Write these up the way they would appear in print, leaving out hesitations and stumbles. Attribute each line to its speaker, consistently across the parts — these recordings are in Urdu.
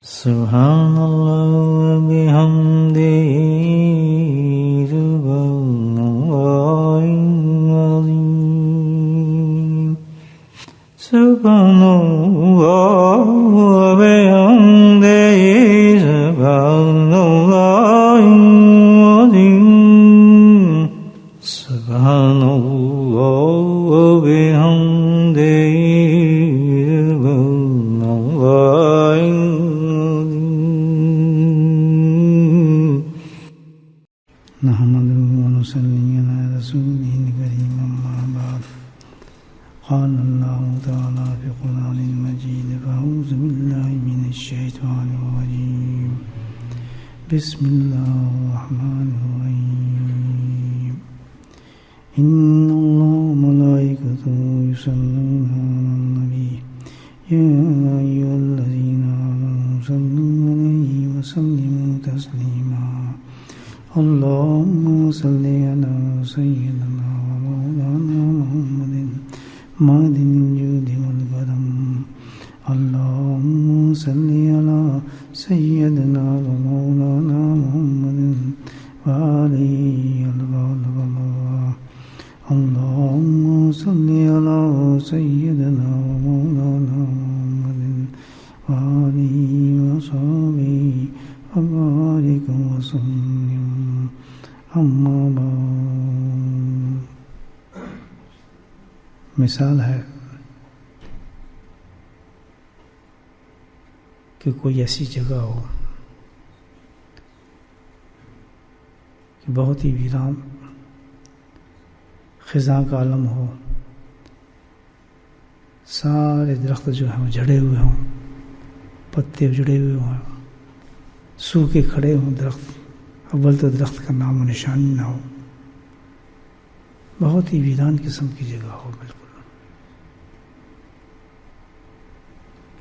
Speaker 1: سبحان اللہ وبحمدہ سبحان اللہ العظیم سبحان اللہ وبحمدہ سبحان اللہ العظیم سبحان اللہ وبحمدہ قال الله تعالى في القرآن المجيد فأعوذ بالله من الشيطان الرجيم بسم الله الرحمن الرحيم إن الله وملائكته يصلون على النبي يا أيها الذين آمنوا صلوا عليه وسلموا تسليما اللهم صل على سيدنا ومولانا محمد معدن الجود والكرم اللهم صل على سيدنا ومولانا محمد وآله الغالب اللهم صل على سيدنا ومولانا محمد وآله وصحبه وبارك وسلم أما بعد مثال ہے کہ کوئی ایسی جگہ ہو کہ بہت ہی ویران خزاں کا عالم ہو، سارے درخت جو ہیں وہ جھڑے ہوئے ہوں، پتے جڑے ہوئے ہوں، سوکھے کھڑے ہوں درخت، اول تو درخت کا نام و نشان نہ ہو، بہت ہی ویران قسم کی جگہ ہو، بالکل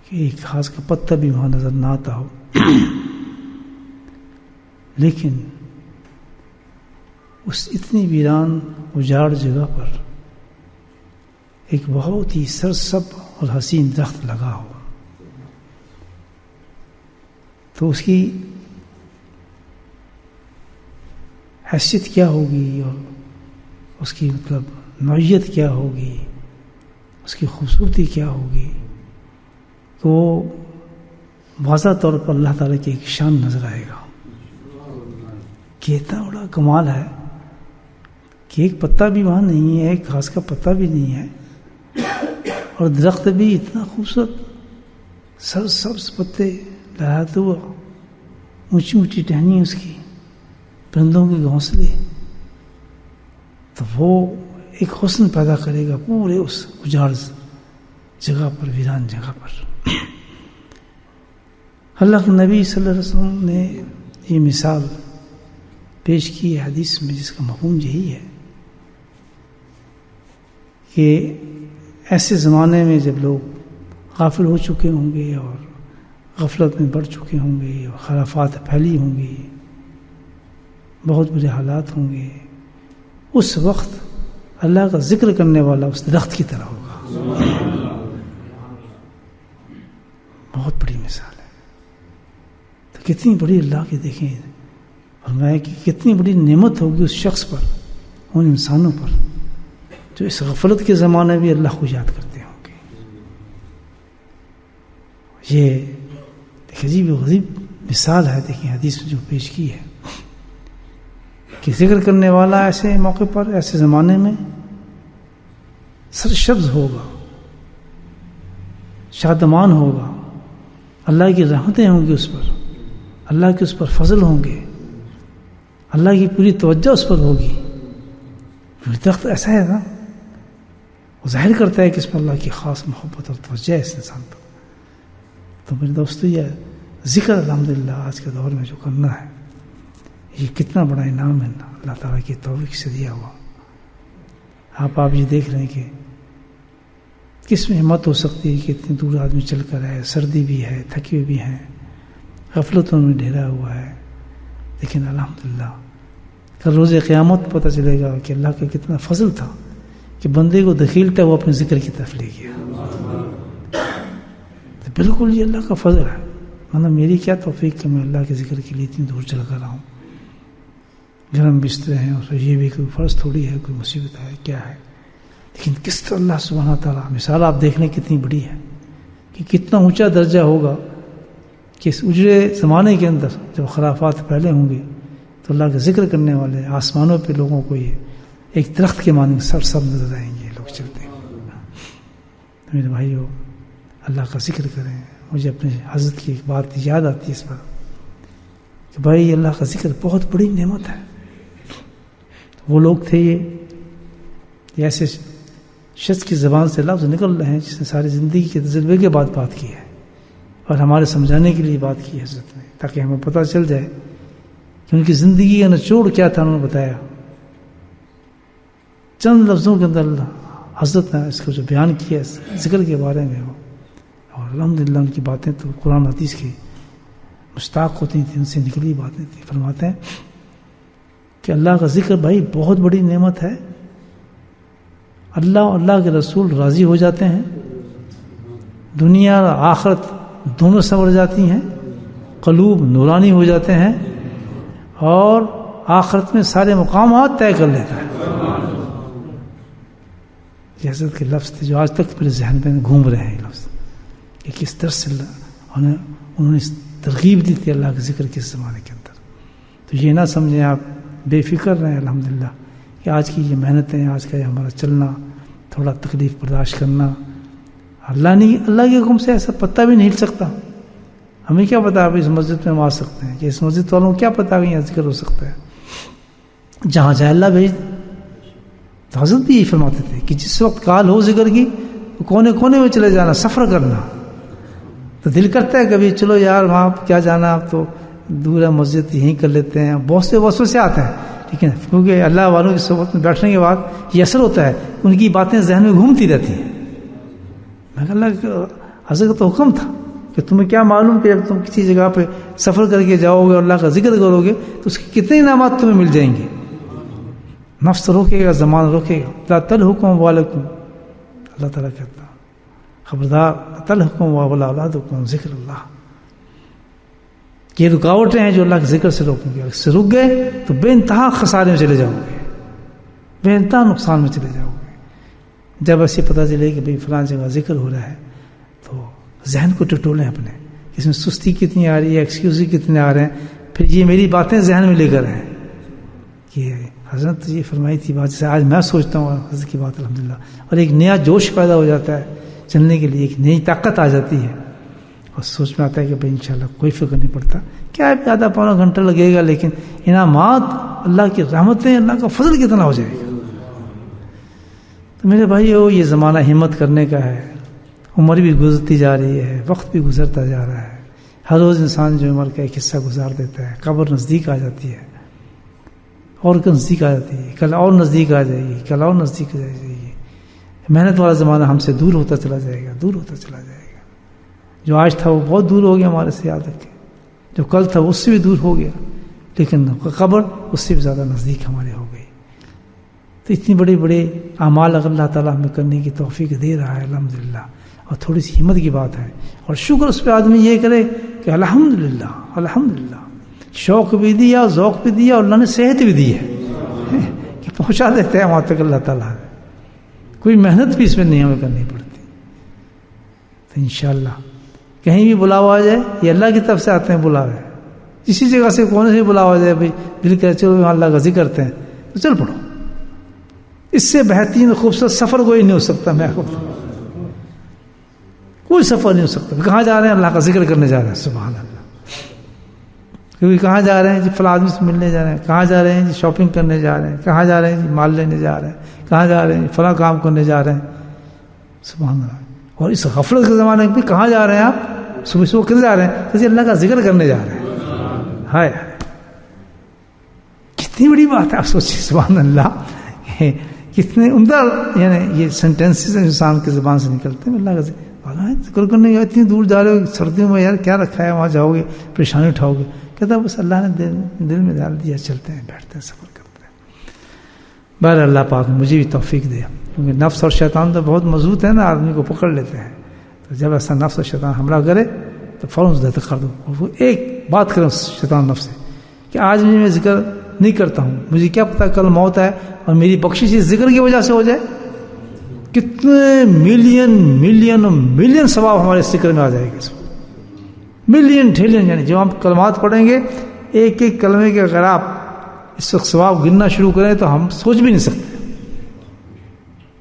Speaker 1: کہ ایک گھاس کا پتا بھی وہاں نظر نہ آتا ہو، لیکن اس اتنی ویران اجاڑ جگہ پر ایک بہت ہی سرسب اور حسین درخت لگا ہو، تو اس کی حیثیت کیا ہوگی اور اس کی مطلب نوعیت کیا ہوگی، اس کی خوبصورتی کیا ہوگی کہ وہ واضح طور پر اللہ تعالیٰ کی ایک شان نظر آئے گا کہ اتنا بڑا کمال ہے کہ ایک پتا بھی وہاں نہیں ہے، ایک گھاس کا پتا بھی نہیں ہے، اور درخت بھی اتنا خوبصورت سبز پتے لہراتے ہوا، اونچی اونچی ٹہنی اس کی، پرندوں کے گھونسلے، تو وہ ایک حسن پیدا کرے گا پورے اس اجاڑ جگہ پر، ویران جگہ پر۔ اللہ کے نبی صلی اللہ علیہ وسلم نے یہ مثال پیش کی ہے حدیث میں، جس کا مفہوم یہی ہے کہ ایسے زمانے میں جب لوگ غافل ہو چکے ہوں گے اور غفلت میں بڑھ چکے ہوں گے اور خرافات پھیلی ہوں گی، بہت برے حالات ہوں گے، اس وقت اللہ کا ذکر کرنے والا اس درخت کی طرح ہوگا۔ بہت بڑی مثال ہے، تو کتنی بڑی اللہ کی دیکھیں فرمایا کہ کتنی بڑی نعمت ہوگی اس شخص پر، ان انسانوں پر جو اس غفلت کے زمانے میں اللہ کو یاد کرتے ہوں گے۔ یہ ایک عجیب و غریب مثال ہے، دیکھیں حدیث میں جو پیش کی ہے کہ ذکر کرنے والا ایسے موقع پر، ایسے زمانے میں سرشبز ہوگا، شادمان ہوگا، اللہ کی رحمتیں ہوں گی اس پر، اللہ کے اس پر فضل ہوں گے، اللہ کی پوری توجہ اس پر ہوگی۔ درخت ایسا ہے نا، وہ ظاہر کرتا ہے کہ اس پر اللہ کی خاص محبت اور توجہ ہے اس انسان پر۔ تو میرے دوستو، یہ ذکر الحمدللہ آج کے دور میں جو کرنا ہے، یہ کتنا بڑا انعام ہے اللہ تعالیٰ کی توفیق سے دیا ہوا۔ آپ یہ دیکھ رہے ہیں کہ کس میں ہمت ہو سکتی ہے کہ اتنی دور آدمی چل کر ہے، سردی بھی ہے، تھکے بھی ہیں، غفلتوں میں ڈھیرا ہوا ہے، لیکن الحمدللہ کل روز قیامت پتہ چلے گا کہ اللہ کا کتنا فضل تھا کہ بندے کو دھکیلتا وہ اپنے ذکر کی طرف لے گیا۔ تو بالکل یہ اللہ کا فضل ہے مطلب میری کیا توفیق کہ میں اللہ کے ذکر کے لیے اتنی دور چل کر رہا ہوں. گرم بستر ہیں اور یہ بھی کوئی فرض تھوڑی ہے، کوئی مصیبت ہے، کیا ہے. لیکن کس طرح اللہ سبحانہ تعالیٰ، مثال آپ دیکھ لیں کتنی بڑی ہے کہ کتنا اونچا درجہ ہوگا کہ اس اجڑے زمانے کے اندر جب خرافات پھیلے ہوں گے تو اللہ کا ذکر کرنے والے آسمانوں پہ لوگوں کو یہ ایک درخت کے مانند سب نظر آئیں گے لوگ چلتے ہیں. میرے بھائیو، اللہ کا ذکر کریں. مجھے اپنے حضرت کی ایک بات یاد آتی ہے اس پر کہ بھائی اللہ کا ذکر بہت بڑی نعمت ہے. وہ لوگ تھے یہ ایسے شخص کی زبان سے لفظ نکل رہے ہیں جس نے ساری زندگی کے تجربے کے بعد بات کی ہے اور ہمارے سمجھانے کے لیے بات کی ہے حضرت نے، تاکہ ہمیں پتہ چل جائے کہ ان کی زندگی کا نچوڑ کیا تھا. انہوں نے بتایا چند لفظوں کے اندر حضرت نے اس کو جو بیان کیا ذکر کے بارے میں ہو، اور الحمدللہ ان کی باتیں تو قرآن حدیث کی مشتاق ہوتی تھیں، ان سے نکلی باتیں تھیں. فرماتے ہیں کہ اللہ کا ذکر بھائی بہت بڑی نعمت ہے. اللہ اور اللہ کے رسول راضی ہو جاتے ہیں، دنیا اور آخرت دونوں سنور جاتی ہیں، قلوب نورانی ہو جاتے ہیں، اور آخرت میں سارے مقامات طے کر لیتا ہے. یہ حضرت کے لفظ تھے جو آج تک میرے ذہن میں گھوم رہے ہیں. یہ لفظ کہ کس طرح سے انہوں نے ترغیب دی تھی اللہ کے ذکر کے زمانے کے اندر. تو یہ نہ سمجھیں آپ بے فکر رہیں الحمدللہ کہ آج کی یہ محنتیں، آج کا یہ ہمارا چلنا، تھوڑا تکلیف برداشت کرنا، اللہ کے حکم سے ایسا پتہ بھی نہیں ہل سکتا. ہمیں کیا پتا آپ اس مسجد میں ہم آ سکتے ہیں، کہ اس مسجد والوں کو کیا پتا کہ یہاں ذکر ہو سکتا ہے. جہاں جائے اللہ بھیج. تو حضرت بھی یہی فرماتے تھے کہ جس وقت کال ہو ذکر کی تو کونے کونے میں چلے جانا، سفر کرنا. تو دل کرتا ہے کبھی چلو یار وہاں کیا جانا، اب تو دور ہے مسجد، یہیں کر لیتے ہیں. بہت سے وصفے سے آتے ہیں، ٹھیک ہے، کیونکہ اللہ والوں کی صحبت میں بیٹھنے کے بعد یہ اثر ہوتا ہے، ان کی باتیں ذہن میں گھومتی رہتی ہیں. میں اللہ حضرت کا تو حکم تھا کہ تمہیں کیا معلوم کہ جب تم کسی جگہ پہ سفر کر کے جاؤ گے اور اللہ کا ذکر کرو گے تو اس کے کتنے انعامات تمہیں مل جائیں گے. نفس روکے گا، زمان روکے گا. لا تلہکم والکم، اللہ تعالیٰ کہتا خبردار، تلہکم ولا اولادکم ذکر اللہ. یہ رکاوٹیں ہیں جو اللہ کے ذکر سے روکیں گے. اگر سے رک گئے تو بے انتہا خسارے میں چلے جاؤ گے، بے انتہا نقصان میں چلے جاؤ گے. جب ایسے پتہ چلے کہ بھئی فلاں جگہ ذکر ہو رہا ہے تو ذہن کو ٹٹولیں اپنے، اس میں سستی کتنی آ رہی ہے، ایکسکیوز کتنے آ رہے ہیں. پھر یہ میری باتیں ذہن میں لے کر ہیں کہ حضرت یہ فرمائی تھی بات، جیسے آج میں سوچتا ہوں حضرت کی بات الحمدللہ، اور ایک نیا جوش پیدا ہو جاتا ہے چلنے کے لیے، ایک نئی طاقت آ جاتی ہے، اور سوچ میں آتا ہے کہ بھائی انشاءاللہ کوئی فکر نہیں پڑتا، کیا ہے آدھا پونا گھنٹہ لگے گا، لیکن انعامات، اللہ کی رحمتیں، اللہ کا فضل کتنا ہو جائے گا. تو میرے بھائیو، یہ زمانہ ہمت کرنے کا ہے. عمر بھی گزرتی جا رہی ہے، وقت بھی گزرتا جا رہا ہے. ہر روز انسان جو عمر کا ایک حصہ گزار دیتا ہے، قبر نزدیک آ جاتی ہے، اور نزدیک آ جاتی ہے، کل اور نزدیک آ جائے گی، کل اور نزدیک آ جائے گی. محنت والا زمانہ ہم سے دور ہوتا چلا جائے گا، دور ہوتا چلا جائے گا. جو آج تھا وہ بہت دور ہو گیا ہمارے سے، یاد رکھیں. جو کل تھا اس سے بھی دور ہو گیا، لیکن قبر اس سے بھی زیادہ نزدیک ہمارے ہو گئی. تو اتنی بڑے بڑے اعمال اگر اللہ تعالیٰ ہمیں کرنے کی توفیق دے رہا ہے الحمدللہ، اور تھوڑی سی ہمت کی بات ہے، اور شکر اس پہ آدمی یہ کرے کہ الحمدللہ الحمدللہ، شوق بھی دیا، ذوق بھی دیا، اور اللہ نے صحت بھی دی ہے کہ پہنچا دیتے ہیں وہاں تک اللہ تعالیٰ. کوئی محنت بھی اس میں نہیں ہمیں کرنی پڑتی. تو انشاءاللہ کہیں بھی بلاوا آ جائے، یہ اللہ کی طرف سے آتے ہیں بلاوے. اسی جگہ سے کونے سے بلاوا آ جائے، بھائی دل کرے چلو اللہ کا ذکر کرتے ہیں، تو چل پڑو. اس سے بہترین خوبصورت سفر کوئی نہیں ہو سکتا. میں کوئی سفر نہیں ہو سکتا. کہاں جا رہے ہیں؟ اللہ کا ذکر کرنے جا رہے ہیں. سبحان اللہ. کیونکہ کہاں جا رہے ہیں جی؟ فلاں آدمی سے ملنے جا رہے ہیں. کہاں جا رہے ہیں جی؟ شاپنگ کرنے جا رہے ہیں. کہاں جا رہے ہیں جی؟ مال لینے جا رہے ہیں. کہاں جا رہے ہیں جی؟ فلاں کام کرنے جا رہے ہیں. سبحان اللہ. اور اس غفلت کے زمانے میں کہاں جا رہے ہیں آپ؟ صبح صبح کدھر جا رہے ہیں؟ جیسے اللہ کا ذکر کرنے جا رہے ہیں. ہائے کتنی بڑی بات ہے، آپ سوچیے. سبحان اللہ. کتنے عمدہ یعنی یہ سینٹینسز انسان کی زبان سے نکلتے ہیں. اللہ کا ذکر کرنے اتنی دور جا رہے ہو، سردیوں میں یار کیا رکھا ہے، وہاں جاؤ گے پریشانی اٹھاؤ گے. کہتا ہے بس اللہ نے دل میں ڈال دیا، چلتے ہیں، بیٹھتے ہیں، سفر کرتے ہیں. بہر اللہ پاک مجھے بھی توفیق دے، کیونکہ نفس اور شیطان تو بہت مضبوط ہے نا، آدمی کو پکڑ لیتے ہیں. تو جب ایسا نفس اور شیطان حملہ کرے تو فوراً زیادہ کر دو. وہ ایک بات کریں شیطان نفس سے کہ آج میں ذکر نہیں کرتا ہوں, مجھے کیا پتا کل موت ہے اور میری بخشش اس ذکر کی وجہ سے ہو جائے. کتنے ملین ثواب ہمارے ذکر میں آ جائے گا, ملین ٹریلین. یعنی جب ہم کلمات پڑھیں گے ایک ایک کلمے کے اگر آپ اس وقت ثواب گننا شروع کریں تو ہم سوچ بھی نہیں سکتے.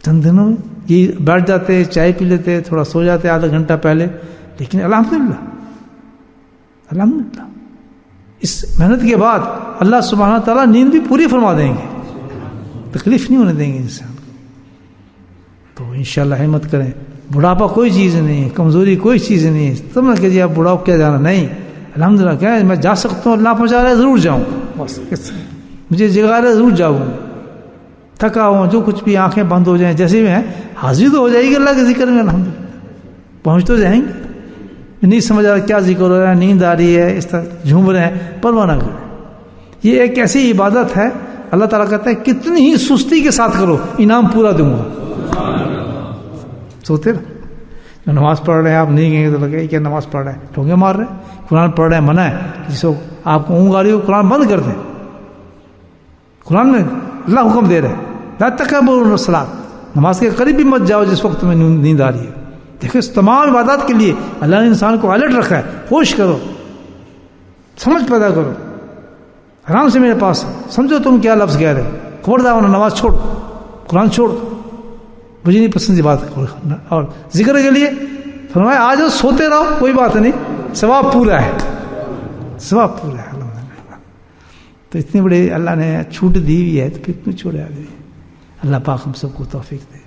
Speaker 1: چند دنوں میں یہ بیٹھ جاتے, چائے پی لیتے, تھوڑا سو جاتے آدھا گھنٹہ پہلے, لیکن الحمدللہ اس محنت کے بعد اللہ سبحانہ تعالیٰ نیند بھی پوری فرما دیں گے, تکلیف نہیں ہونے دیں گے انسان کو. تو انشاءاللہ ہمت کریں. بڑھاپا کوئی چیز نہیں ہے, کمزوری کوئی چیز نہیں ہے. تم نے کہ جی اب بڑھاؤ کیا جانا, نہیں, الحمدللہ کیا ہے, میں جا سکتا ہوں, اللہ پہنچا رہا ہے ضرور جاؤں گا, بس مجھے جگہ رہا ہے ضرور جاؤں گا. تھکا ہوں جو کچھ بھی, آنکھیں بند ہو جائیں جیسے بھی ہیں, حاضری تو ہو جائے گی اللہ کے ذکر میں, الحمدللہ پہنچ تو جائیں گے. نہیں سمجھ آ رہا کیا ذکر ہو رہا ہے, نیند آ رہی ہے, اس طرح جھوم رہے ہیں, پرواہ نہ کریں. یہ ایک ایسی عبادت ہے اللہ تعالیٰ کہتا ہے کتنی ہی سستی کے ساتھ کرو انعام پورا دوں گا. سوتے نا نماز پڑھ رہے ہیں آپ, نہیں گئے تو لگے کیا نماز پڑھ رہے ہیں, ٹھونگے مار رہے ہیں. قرآن پڑھ رہے ہیں منع ہے, جس کو آپ کو اونگ آ رہی ہو قرآن بند کر دیں. قرآن میں اللہ حکم دے رہے ہیں لا تقربوا الصلاۃ, نماز کے قریب بھی مت جاؤ جس وقت تمہیں نیند آ رہی ہے. دیکھو اس تمام عبادات کے لیے اللہ نے انسان کو الرٹ رکھا ہے. ہوش کرو, سمجھ پیدا کرو, آرام سے میرے پاس سمجھو تم کیا لفظ کہہ رہے ہو. خبردار نماز چھوڑ, قرآن چھوڑ, مجھے نہیں پسند یہ بات. اور ذکر کے لیے فرمایا آ جاؤ, سوتے رہو, کوئی بات نہیں, ثواب پورا ہے, ثواب پورا ہے. تو اتنی بڑی اللہ نے چھوٹ دی ہوئی ہے تو پھر کیوں چھوڑے آدمی. اللہ پاک ہم سب کو توفیق دے.